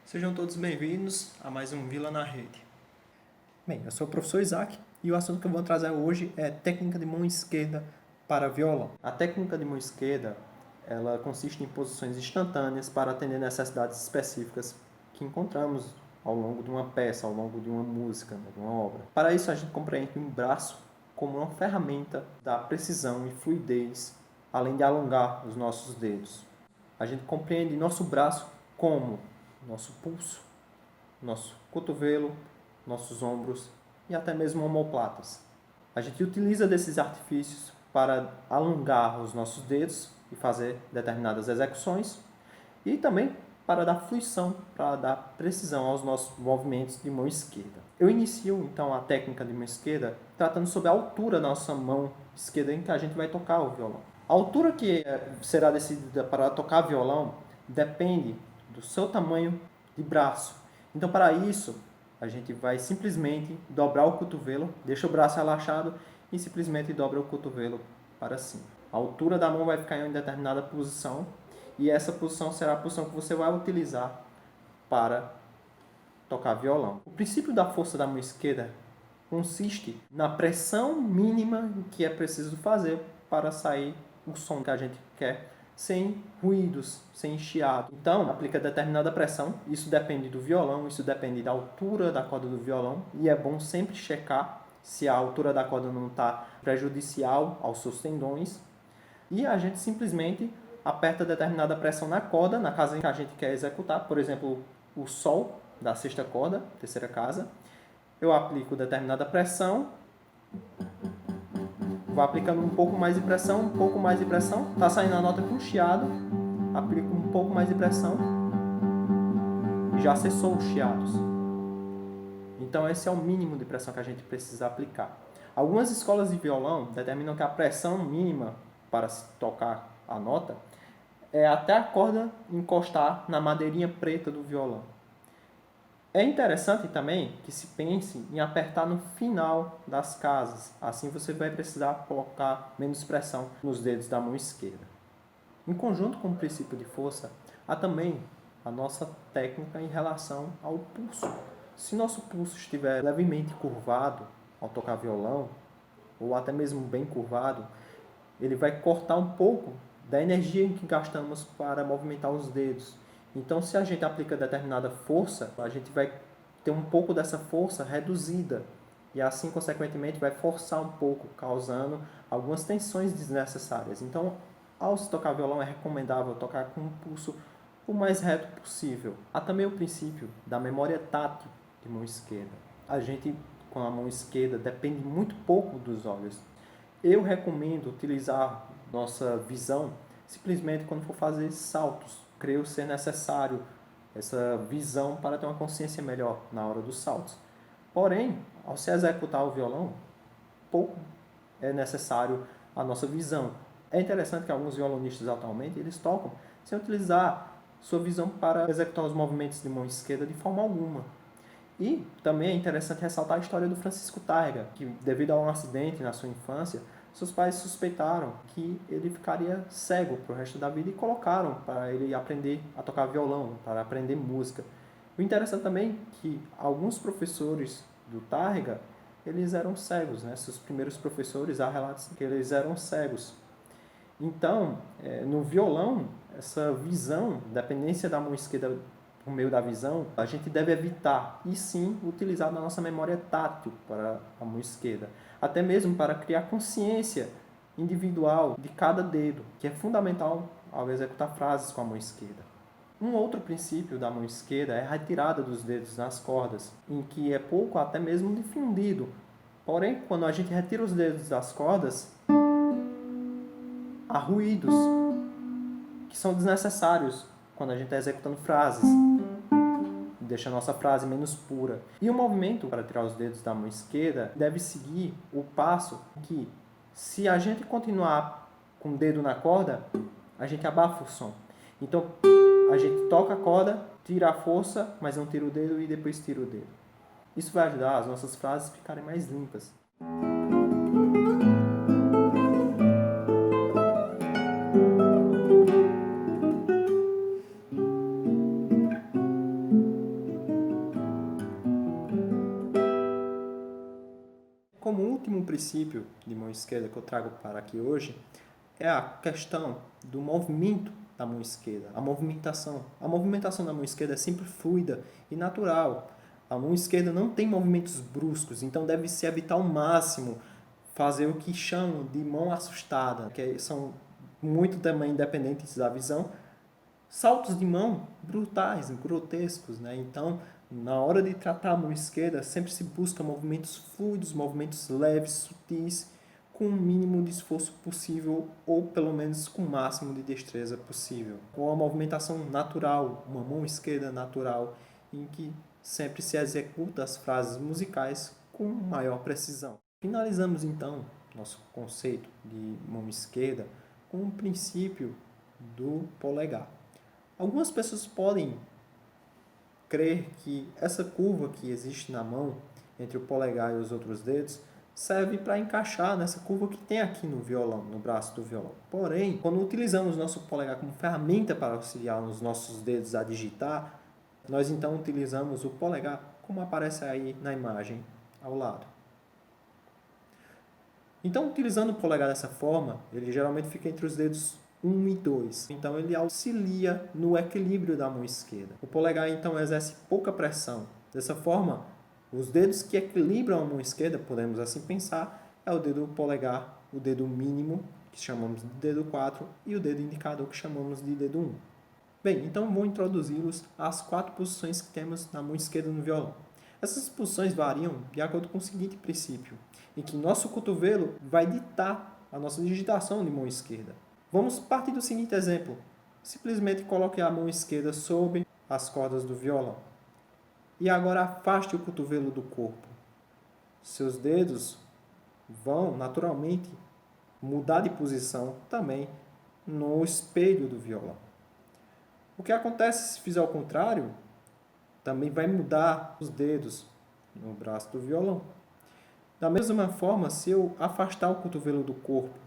Sejam todos bem-vindos a mais um Vila na Rede. Bem, eu sou o professor Isaac e o assunto que eu vou trazer hoje é técnica de mão esquerda para violão. A técnica de mão esquerda, ela consiste em posições instantâneas para atender necessidades específicas que encontramos ao longo de uma peça, ao longo de uma música, de uma obra. Para isso, a gente compreende um braço como uma ferramenta da precisão e fluidez, além de alongar os nossos dedos. A gente compreende nosso braço como nosso pulso, nosso cotovelo, nossos ombros e até mesmo omoplatas. A gente utiliza desses artifícios para alongar os nossos dedos e fazer determinadas execuções e também para dar fluição, para dar precisão aos nossos movimentos de mão esquerda. Eu inicio então a técnica de mão esquerda tratando sobre a altura da nossa mão esquerda em que a gente vai tocar o violão. A altura que será decidida para tocar violão depende do seu tamanho de braço. Então, para isso, a gente vai simplesmente dobrar o cotovelo, deixa o braço relaxado e simplesmente dobra o cotovelo para cima. A altura da mão vai ficar em uma determinada posição e essa posição será a posição que você vai utilizar para tocar violão. O princípio da força da mão esquerda consiste na pressão mínima que é preciso fazer para sair o som que a gente quer, sem ruídos, sem chiado. Então, aplica determinada pressão, isso depende do violão, isso depende da altura da corda do violão, e é bom sempre checar se a altura da corda não está prejudicial aos seus tendões, e a gente simplesmente aperta determinada pressão na corda, na casa em que a gente quer executar, por exemplo, o sol da sexta corda, terceira casa, eu aplico determinada pressão, vou aplicando um pouco mais de pressão, um pouco mais de pressão. Está saindo a nota com chiado. Aplico um pouco mais de pressão. E já cessou os chiados. Então esse é o mínimo de pressão que a gente precisa aplicar. Algumas escolas de violão determinam que a pressão mínima para se tocar a nota é até a corda encostar na madeirinha preta do violão. É interessante também que se pense em apertar no final das casas. Assim você vai precisar colocar menos pressão nos dedos da mão esquerda. Em conjunto com o princípio de força, há também a nossa técnica em relação ao pulso. Se nosso pulso estiver levemente curvado ao tocar violão, ou até mesmo bem curvado, ele vai cortar um pouco da energia que gastamos para movimentar os dedos. Então, se a gente aplica determinada força, a gente vai ter um pouco dessa força reduzida e assim, consequentemente, vai forçar um pouco, causando algumas tensões desnecessárias. Então, ao se tocar violão, é recomendável tocar com o pulso o mais reto possível. Há também o princípio da memória tátil de mão esquerda. A gente, com a mão esquerda, depende muito pouco dos olhos. Eu recomendo utilizar nossa visão simplesmente quando for fazer saltos. Creio ser necessário essa visão para ter uma consciência melhor na hora dos saltos. Porém, ao se executar o violão, pouco é necessário a nossa visão. É interessante que alguns violonistas atualmente eles tocam sem utilizar sua visão para executar os movimentos de mão esquerda de forma alguma. E também é interessante ressaltar a história do Francisco Tárrega, que devido a um acidente na sua infância, seus pais suspeitaram que ele ficaria cego para o resto da vida e colocaram para ele aprender a tocar violão, para aprender música. O interessante também é que alguns professores do Tárrega, eles eram cegos, né? Seus primeiros professores, há relatos que eles eram cegos. Então, no violão, essa visão, dependência da mão esquerda por meio da visão, a gente deve evitar e sim utilizar na nossa memória tátil para a mão esquerda. Até mesmo para criar consciência individual de cada dedo, que é fundamental ao executar frases com a mão esquerda. Um outro princípio da mão esquerda é a retirada dos dedos nas cordas, em que é pouco até mesmo difundido. Porém, quando a gente retira os dedos das cordas, há ruídos que são desnecessários quando a gente está executando frases. deixa a nossa frase menos pura. E o movimento para tirar os dedos da mão esquerda deve seguir o passo que, se a gente continuar com o dedo na corda, a gente abafa o som. Então, a gente toca a corda, tira a força, mas não tira o dedo e depois tira o dedo. Isso vai ajudar as nossas frases a ficarem mais limpas. Como último princípio de mão esquerda que eu trago para aqui hoje, é a questão do movimento da mão esquerda, a movimentação. A movimentação da mão esquerda é sempre fluida e natural. A mão esquerda não tem movimentos bruscos, então deve-se evitar ao máximo fazer o que chamam de mão assustada, que são muito também independentes da visão, saltos de mão brutais, grotescos, né? Então, na hora de tratar a mão esquerda, sempre se busca movimentos fluidos, movimentos leves, sutis, com o mínimo de esforço possível ou pelo menos com o máximo de destreza possível. Com a movimentação natural, uma mão esquerda natural, em que sempre se executa as frases musicais com maior precisão. Finalizamos então nosso conceito de mão esquerda com o princípio do polegar. Algumas pessoas podem crer que essa curva que existe na mão, entre o polegar e os outros dedos, serve para encaixar nessa curva que tem aqui no violão, no braço do violão. Porém, quando utilizamos nosso polegar como ferramenta para auxiliar os nossos dedos a digitar, nós então utilizamos o polegar como aparece aí na imagem ao lado. Então, utilizando o polegar dessa forma, ele geralmente fica entre os dedos 1 e 2. Então, ele auxilia no equilíbrio da mão esquerda. O polegar, então, exerce pouca pressão. Dessa forma, os dedos que equilibram a mão esquerda, podemos assim pensar, é o dedo polegar, o dedo mínimo, que chamamos de dedo 4, e o dedo indicador, que chamamos de dedo 1. Bem, então vou introduzi-los às 4 posições que temos na mão esquerda no violão. Essas posições variam de acordo com o seguinte princípio, em que nosso cotovelo vai ditar a nossa digitação de mão esquerda. Vamos partir do seguinte exemplo. Simplesmente coloque a mão esquerda sobre as cordas do violão. E agora afaste o cotovelo do corpo. Seus dedos vão, naturalmente, mudar de posição também no espelho do violão. O que acontece se fizer ao contrário? Também vai mudar os dedos no braço do violão. Da mesma forma, se eu afastar o cotovelo do corpo.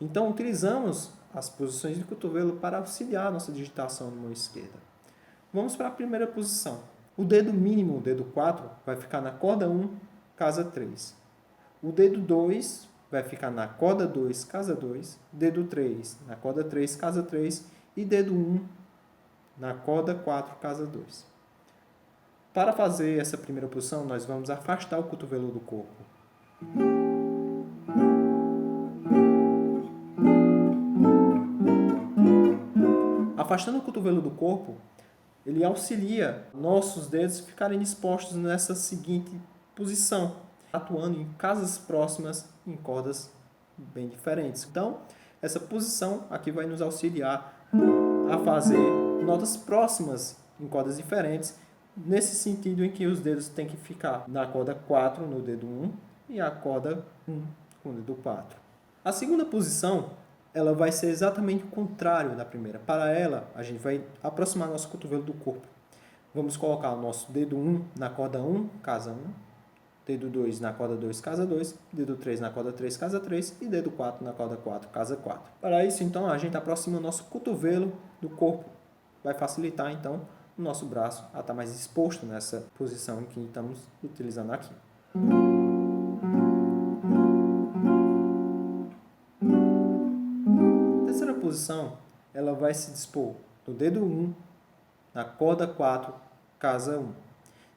Então, utilizamos as posições de cotovelo para auxiliar a nossa digitação de mão esquerda. Vamos para a primeira posição. O dedo mínimo, o dedo 4, vai ficar na corda 1, casa 3. O dedo 2 vai ficar na corda 2, casa 2. Dedo 3, na corda 3, casa 3. E dedo 1, na corda 4, casa 2. Para fazer essa primeira posição, nós vamos afastar o cotovelo do corpo. Afastando o cotovelo do corpo, ele auxilia nossos dedos ficarem dispostos nessa seguinte posição, atuando em casas próximas em cordas bem diferentes. Então, essa posição aqui vai nos auxiliar a fazer notas próximas em cordas diferentes, nesse sentido em que os dedos têm que ficar na corda 4 no dedo 1 e a corda 1 com o dedo 4. A segunda posição, ela vai ser exatamente o contrário da primeira. Para ela, a gente vai aproximar nosso cotovelo do corpo. Vamos colocar o nosso dedo 1 na corda 1, casa 1, dedo 2 na corda 2, casa 2, dedo 3 na corda 3, casa 3 e dedo 4 na corda 4, casa 4. Para isso, então, a gente aproxima o nosso cotovelo do corpo. Vai facilitar, então, o nosso braço a estar mais exposto nessa posição que estamos utilizando aqui. A terceira posição, ela vai se dispor no dedo 1, na corda 4, casa 1.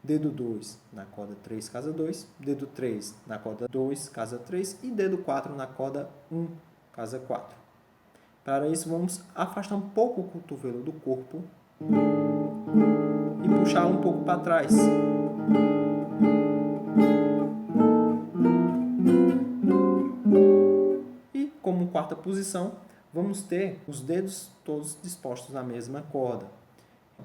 Dedo 2 na corda 3, casa 2. Dedo 3 na corda 2, casa 3. E dedo 4 na corda 1, casa 4. Para isso, vamos afastar um pouco o cotovelo do corpo e puxar um pouco para trás. E, como quarta posição, vamos ter os dedos todos dispostos na mesma corda.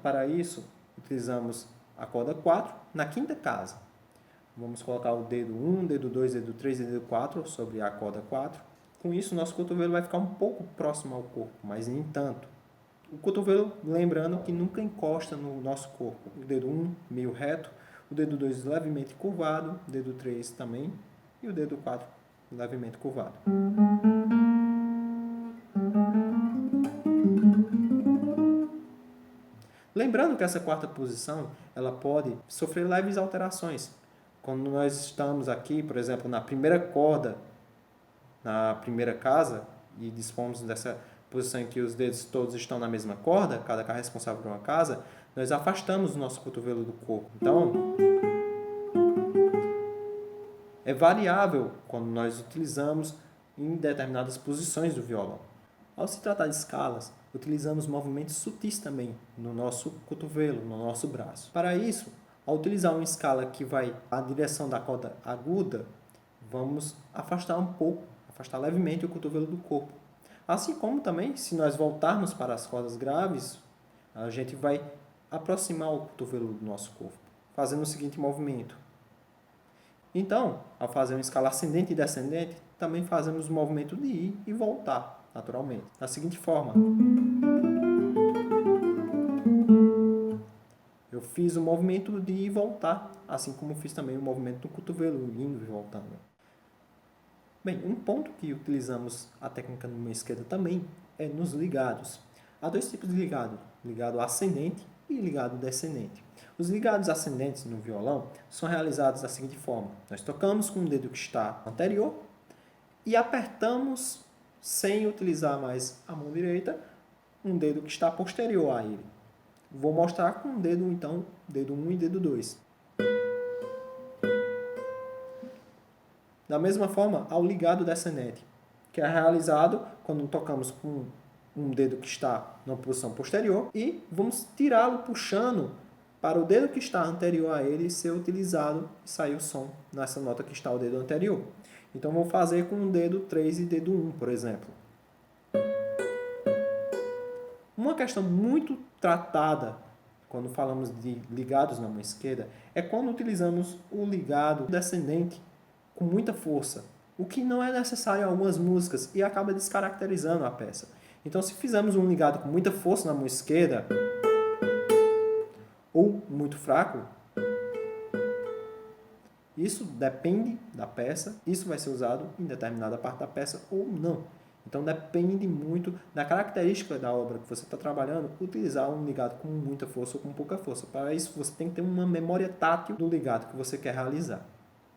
Para isso, utilizamos a corda 4 na quinta casa. Vamos colocar o dedo 1, dedo 2, dedo 3 e dedo 4 sobre a corda 4. Com isso, nosso cotovelo vai ficar um pouco próximo ao corpo, mas nem tanto. O cotovelo, lembrando que nunca encosta no nosso corpo. O dedo 1 meio reto, o dedo 2 levemente curvado, o dedo 3 também e o dedo 4 levemente curvado. Lembrando que essa quarta posição ela pode sofrer leves alterações. Quando nós estamos aqui, por exemplo, na primeira corda, na primeira casa, e dispomos dessa posição em que os dedos todos estão na mesma corda, cada carro é responsável por uma casa, nós afastamos o nosso cotovelo do corpo. Então, é variável quando nós utilizamos em determinadas posições do violão. Ao se tratar de escalas, utilizamos movimentos sutis também no nosso cotovelo, no nosso braço. Para isso, ao utilizar uma escala que vai à direção da corda aguda, vamos afastar um pouco, afastar levemente o cotovelo do corpo. Assim como também, se nós voltarmos para as cordas graves, a gente vai aproximar o cotovelo do nosso corpo, fazendo o seguinte movimento. Então, ao fazer uma escala ascendente e descendente, também fazemos o movimento de ir e voltar, naturalmente. Da seguinte forma. Eu fiz o movimento de ir e voltar, assim como fiz também o movimento do cotovelo, indo e voltando. Bem, um ponto que utilizamos a técnica de mão esquerda também é nos ligados. Há dois tipos de ligado, ligado ascendente e ligado descendente. Os ligados ascendentes no violão são realizados da seguinte forma. Nós tocamos com o dedo que está anterior e apertamos, sem utilizar mais a mão direita, um dedo que está posterior a ele. Vou mostrar com o dedo, então, dedo 1 e dedo 2. Da mesma forma, ao ligado descendente, que é realizado quando tocamos com um dedo que está na posição posterior e vamos tirá-lo puxando para o dedo que está anterior a ele ser utilizado e sair o som nessa nota que está o dedo anterior. Então, vou fazer com o dedo 3 e dedo 1, por exemplo. Uma questão muito tratada quando falamos de ligados na mão esquerda é quando utilizamos o ligado descendente com muita força, o que não é necessário em algumas músicas e acaba descaracterizando a peça. Então, se fizermos um ligado com muita força na mão esquerda ou muito fraco, isso depende da peça, isso vai ser usado em determinada parte da peça ou não. Então, depende muito da característica da obra que você está trabalhando, utilizar um ligado com muita força ou com pouca força. Para isso, você tem que ter uma memória tátil do ligado que você quer realizar.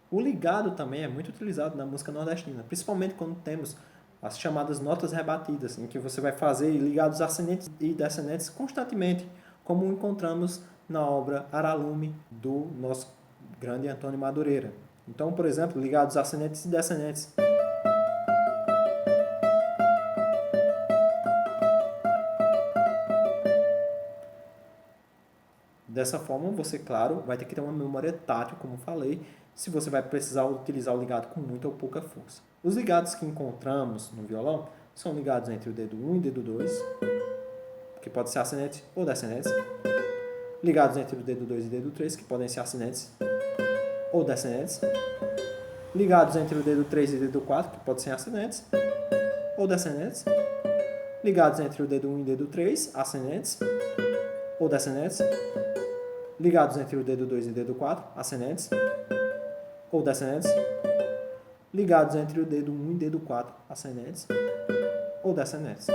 O ligado também é muito utilizado na música nordestina, principalmente quando temos as chamadas notas rebatidas, em que você vai fazer ligados ascendentes e descendentes constantemente, como encontramos na obra Aralume, do nosso grande Antônio Madureira. Então, por exemplo, ligados ascendentes e descendentes. Dessa forma, você, claro, vai ter que ter uma memória tátil, como falei, se você vai precisar utilizar o ligado com muita ou pouca força. Os ligados que encontramos no violão são ligados entre o dedo 1 e o dedo 2, que pode ser ascendente ou descendentes. Ligados entre o dedo 2 e o dedo 3, que podem ser ascendentes ou descendentes. Ligados entre o dedo 3 e o dedo 4, que podem ser ascendentes ou descendentes. Ligados entre o dedo 1 e o dedo 3, ascendentes ou descendentes. Ligados entre o dedo 2 e o dedo 4, ascendentes ou descendentes. Ligados entre o dedo 1 e o dedo 4, ascendentes ou descendentes.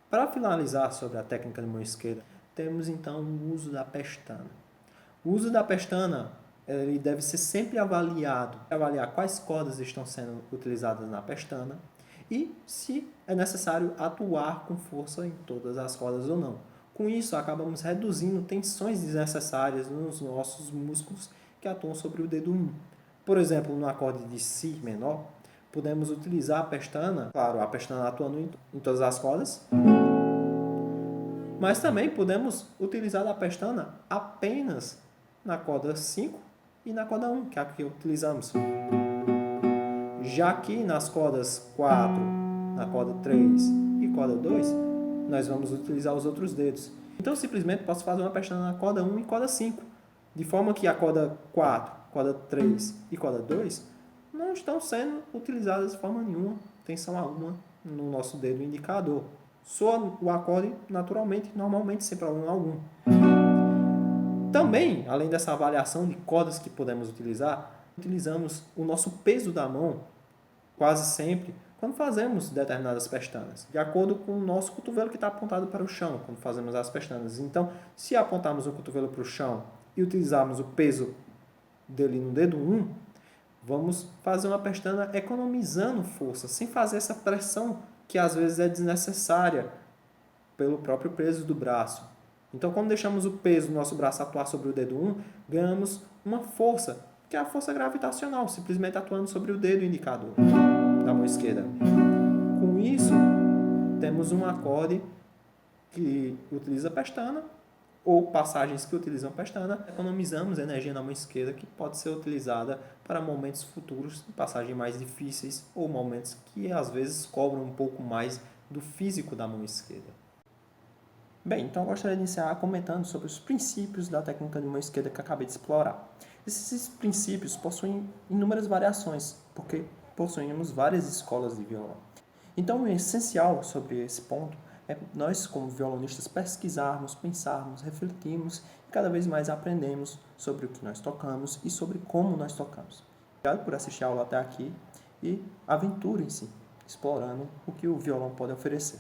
Para finalizar sobre a técnica de mão esquerda, temos então o uso da pestana. O uso da pestana ele deve ser sempre avaliar quais cordas estão sendo utilizadas na pestana e se é necessário atuar com força em todas as cordas ou não. Com isso, acabamos reduzindo tensões desnecessárias nos nossos músculos que atuam sobre o dedo 1. Por exemplo, no acorde de Si menor, podemos utilizar a pestana, claro, a pestana atuando em todas as cordas, mas também podemos utilizar a pestana apenas na corda 5 e na corda 1, que é a que utilizamos. Já que nas cordas 4, na corda 3 e corda 2, nós vamos utilizar os outros dedos. Então, eu simplesmente posso fazer uma pestana na corda 1 e corda 5, de forma que a corda 4, corda 3 e corda 2 não estão sendo utilizadas de forma nenhuma, tensão alguma no nosso dedo indicador. Soa o acorde naturalmente, normalmente, sem problema algum. Também, além dessa avaliação de cordas que podemos utilizar, utilizamos o nosso peso da mão quase sempre quando fazemos determinadas pestanas, de acordo com o nosso cotovelo que está apontado para o chão, quando fazemos as pestanas. Então, se apontarmos o cotovelo para o chão e utilizarmos o peso dele no dedo 1, vamos fazer uma pestana economizando força, sem fazer essa pressão que às vezes é desnecessária pelo próprio peso do braço. Então, quando deixamos o peso do nosso braço atuar sobre o dedo 1, ganhamos uma força, que é a força gravitacional, simplesmente atuando sobre o dedo indicador da mão esquerda. Com isso, temos um acorde que utiliza pestana, ou passagens que utilizam pestana, economizamos energia na mão esquerda que pode ser utilizada para momentos futuros, passagens mais difíceis ou momentos que às vezes cobram um pouco mais do físico da mão esquerda. Bem, então eu gostaria de iniciar comentando sobre os princípios da técnica de mão esquerda que eu acabei de explorar. Esses princípios possuem inúmeras variações, porque possuímos várias escolas de violão. Então, o essencial sobre esse ponto é nós, como violonistas, pesquisarmos, pensarmos, refletirmos e cada vez mais aprendemos sobre o que nós tocamos e sobre como nós tocamos. Obrigado por assistir a aula até aqui e aventurem-se explorando o que o violão pode oferecer.